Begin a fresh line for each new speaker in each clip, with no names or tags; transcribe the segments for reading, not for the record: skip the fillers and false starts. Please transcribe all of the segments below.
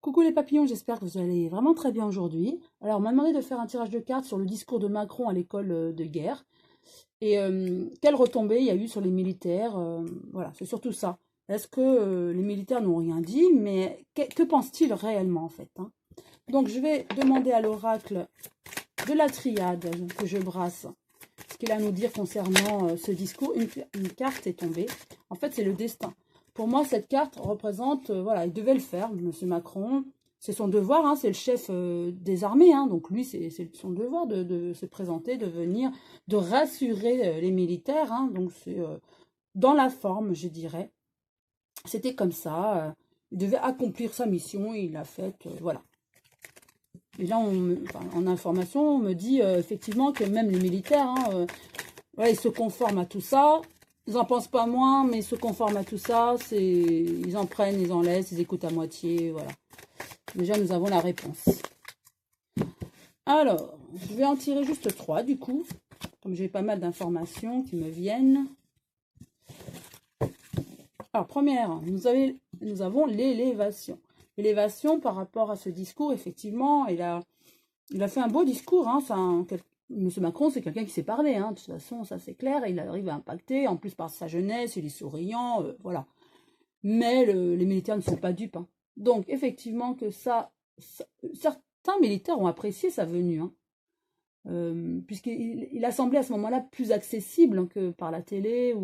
Coucou les papillons, j'espère que vous allez vraiment très bien aujourd'hui. Alors, on m'a demandé de faire un tirage de cartes sur le discours de Macron à l'école de guerre. Et quelle retombée il y a eu sur les militaires. Voilà, c'est surtout ça. Est-ce que les militaires n'ont rien dit, mais que pense-t-il réellement en fait, hein? Donc, je vais demander à l'oracle de la triade que je brasse ce qu'il a à nous dire concernant ce discours. Une carte est tombée. En fait, c'est le destin. Pour moi, cette carte représente, voilà, il devait le faire, Monsieur Macron. C'est son devoir, hein, c'est le chef des armées. Hein, donc lui, c'est son devoir de se présenter, de venir, de rassurer les militaires. Hein, donc c'est dans la forme, je dirais. C'était comme ça. Il devait accomplir sa mission, il l'a faite, voilà. Et là, en information, on me dit effectivement que même les militaires, hein, ouais, ils se conforment à tout ça. Ils n'en pensent pas moins, mais ils se conforment à tout ça. Ils en prennent, ils en laissent, ils écoutent à moitié, voilà. Déjà, nous avons la réponse. Alors, je vais en tirer juste 3, du coup, comme j'ai pas mal d'informations qui me viennent. Alors, première, nous avons l'élévation. L'élévation par rapport à ce discours, effectivement, il a fait un beau discours. Hein, Monsieur Macron, c'est quelqu'un qui sait parler. Hein, de toute façon, ça c'est clair. Il arrive à impacter. En plus, par sa jeunesse, il est souriant. Voilà. Mais les militaires ne sont pas dupes. Hein. Donc, effectivement, certains militaires ont apprécié sa venue. Hein, puisqu'il a semblé à ce moment-là plus accessible que par la télé.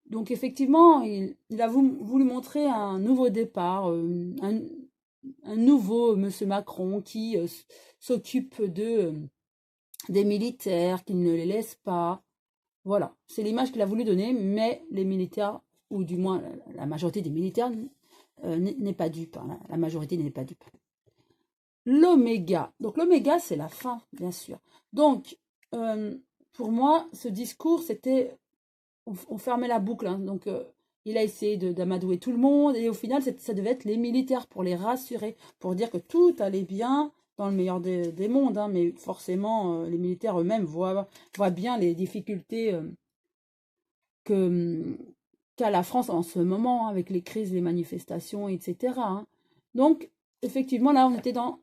Donc, effectivement, il a voulu montrer un nouveau départ, un nouveau Monsieur Macron qui s'occupe des militaires, qui ne les laisse pas. Voilà, c'est l'image qu'il a voulu donner, mais les militaires, ou du moins la majorité des militaires, n'est pas dupe. Hein, la majorité n'est pas dupe. L'oméga. Donc l'oméga, c'est la fin, bien sûr. Donc, pour moi, ce discours, c'était... On fermait la boucle. Hein, donc, il a essayé d'amadouer tout le monde. Et au final, ça devait être les militaires pour les rassurer, pour dire que tout allait bien dans le meilleur des mondes. Hein, mais forcément, les militaires eux-mêmes voient bien les difficultés qu'a la France en ce moment, hein, avec les crises, les manifestations, etc. Hein. Donc, effectivement, là, on était dans...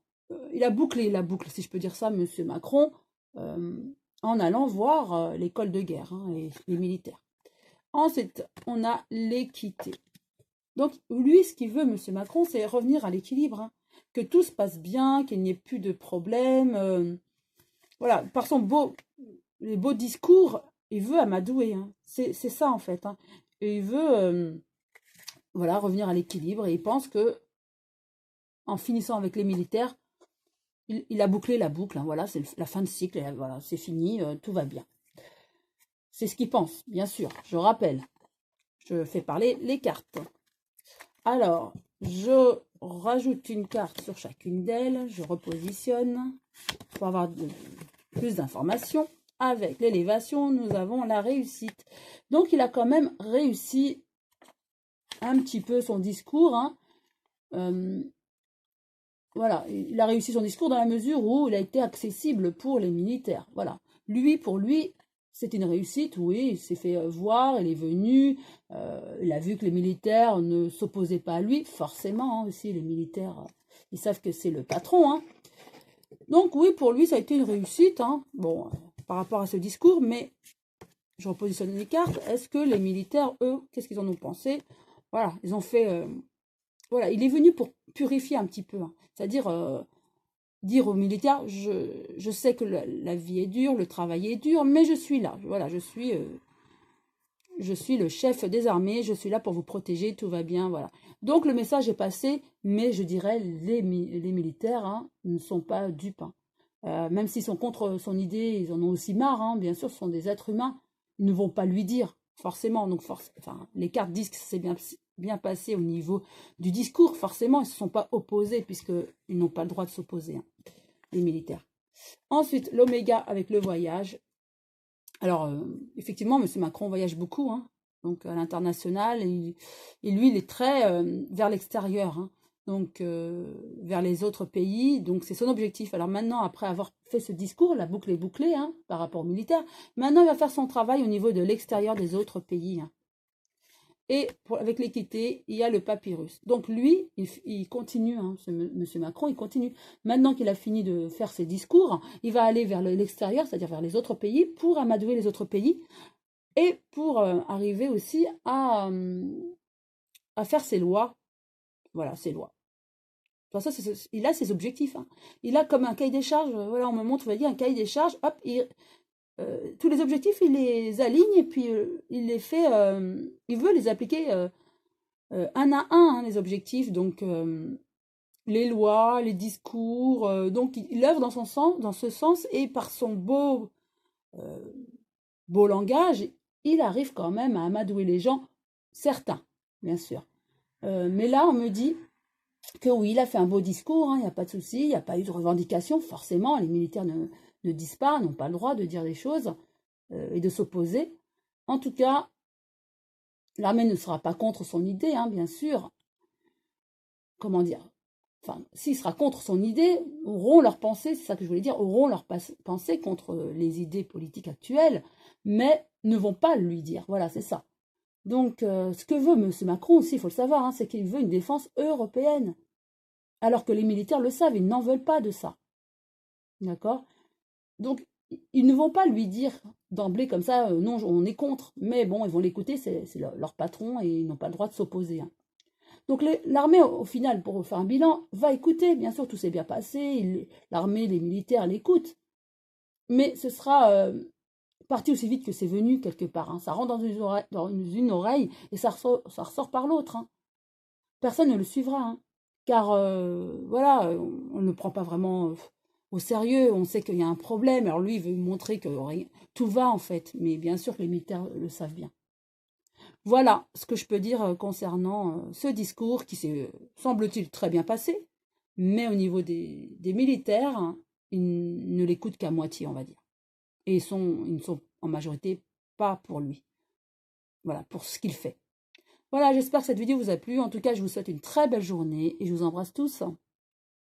il a bouclé la boucle, si je peux dire ça, Monsieur Macron, en allant voir l'école de guerre, hein, et les militaires. Ensuite, on a l'équité. Donc, lui, ce qu'il veut, M. Macron, c'est revenir à l'équilibre. Hein, que tout se passe bien, qu'il n'y ait plus de problème. Voilà, par les beaux discours, il veut amadouer. Hein. C'est ça, en fait. Hein. Et il veut voilà, revenir à l'équilibre. Et il pense que, en finissant avec les militaires, il a bouclé la boucle. Hein, voilà, c'est la fin de cycle. Voilà, c'est fini, tout va bien. C'est ce qu'il pense, bien sûr, je rappelle. Je fais parler les cartes. Alors, je rajoute une carte sur chacune d'elles, je repositionne pour avoir plus d'informations. Avec l'élévation, nous avons la réussite. Donc, il a quand même réussi un petit peu son discours. Hein. Voilà, il a réussi son discours dans la mesure où il a été accessible pour les militaires. Voilà, pour lui, c'est une réussite, oui, il s'est fait voir, il est venu, il a vu que les militaires ne s'opposaient pas à lui, forcément, hein, aussi, les militaires, ils savent que c'est le patron. Hein. Donc oui, pour lui, ça a été une réussite, hein, bon, par rapport à ce discours, mais je repositionne les cartes. Est-ce que les militaires, eux, qu'est-ce qu'ils en ont pensé? Voilà, ils ont fait... voilà, il est venu pour purifier un petit peu, hein, c'est-à-dire... dire aux militaires, je sais que la vie est dure, le travail est dur, mais je suis là. Voilà, je suis le chef des armées, je suis là pour vous protéger, tout va bien, voilà. Donc le message est passé, mais je dirais les militaires, hein, ne sont pas dupes. Hein. Même s'ils sont contre son idée, ils en ont aussi marre, hein, bien sûr, ce sont des êtres humains, ils ne vont pas lui dire, forcément. Donc les cartes disent que c'est bien passé au niveau du discours, forcément, ils ne se sont pas opposés, puisqu'ils n'ont pas le droit de s'opposer, hein, les militaires. Ensuite, l'oméga avec le voyage. Alors, effectivement, M. Macron voyage beaucoup, hein, donc à l'international, et lui, il est très vers l'extérieur, hein, donc vers les autres pays, donc c'est son objectif. Alors maintenant, après avoir fait ce discours, la boucle est bouclée, hein, par rapport aux militaires, maintenant il va faire son travail au niveau de l'extérieur des autres pays. Hein. Et avec l'équité, il y a le papyrus. Donc lui, il continue, hein, monsieur Macron, il continue. Maintenant qu'il a fini de faire ses discours, il va aller vers l'extérieur, c'est-à-dire vers les autres pays, pour amadouer les autres pays et pour arriver aussi à faire ses lois. Voilà, ses lois. De toute façon, il a ses objectifs. Hein. Il a comme un cahier des charges. Voilà, on me montre, on va dire, un cahier des charges. Hop, tous les objectifs, il les aligne et puis il les fait. Il veut les appliquer un à un, hein, les objectifs. Donc, les lois, les discours. Donc, il œuvre dans ce sens et par son beau langage, il arrive quand même à amadouer les gens, certains, bien sûr. Mais là, on me dit que oui, il a fait un beau discours, hein, il n'y a pas de souci, il n'y a pas eu de revendication, forcément, les militaires ne disent pas, n'ont pas le droit de dire des choses et de s'opposer. En tout cas, l'armée ne sera pas contre son idée, hein, bien sûr. Comment dire? Enfin, s'il sera contre son idée, auront leur pensée, c'est ça que je voulais dire, auront leur pensée contre les idées politiques actuelles, mais ne vont pas lui dire. Voilà, c'est ça. Donc, ce que veut M. Macron aussi, il faut le savoir, hein, c'est qu'il veut une défense européenne. Alors que les militaires le savent, ils n'en veulent pas de ça. D'accord? Donc, ils ne vont pas lui dire d'emblée comme ça, non, on est contre. Mais bon, ils vont l'écouter, c'est leur patron et ils n'ont pas le droit de s'opposer. Hein. Donc, l'armée, au final, pour faire un bilan, va écouter. Bien sûr, tout s'est bien passé. L'armée, les militaires l'écoutent. Mais ce sera parti aussi vite que c'est venu quelque part. Hein. Ça rentre dans une oreille et ça ressort par l'autre. Hein. Personne ne le suivra. Hein. Car, voilà, on ne le prend pas vraiment au sérieux. On sait qu'il y a un problème. Alors lui, il veut montrer que tout va, en fait. Mais bien sûr que les militaires le savent bien. Voilà ce que je peux dire concernant ce discours qui s'est, semble-t-il, très bien passé. Mais au niveau des militaires, hein, ils ne l'écoutent qu'à moitié, on va dire. Et ils ne sont en majorité pas pour lui. Voilà, pour ce qu'il fait. Voilà, j'espère que cette vidéo vous a plu. En tout cas, je vous souhaite une très belle journée et je vous embrasse tous.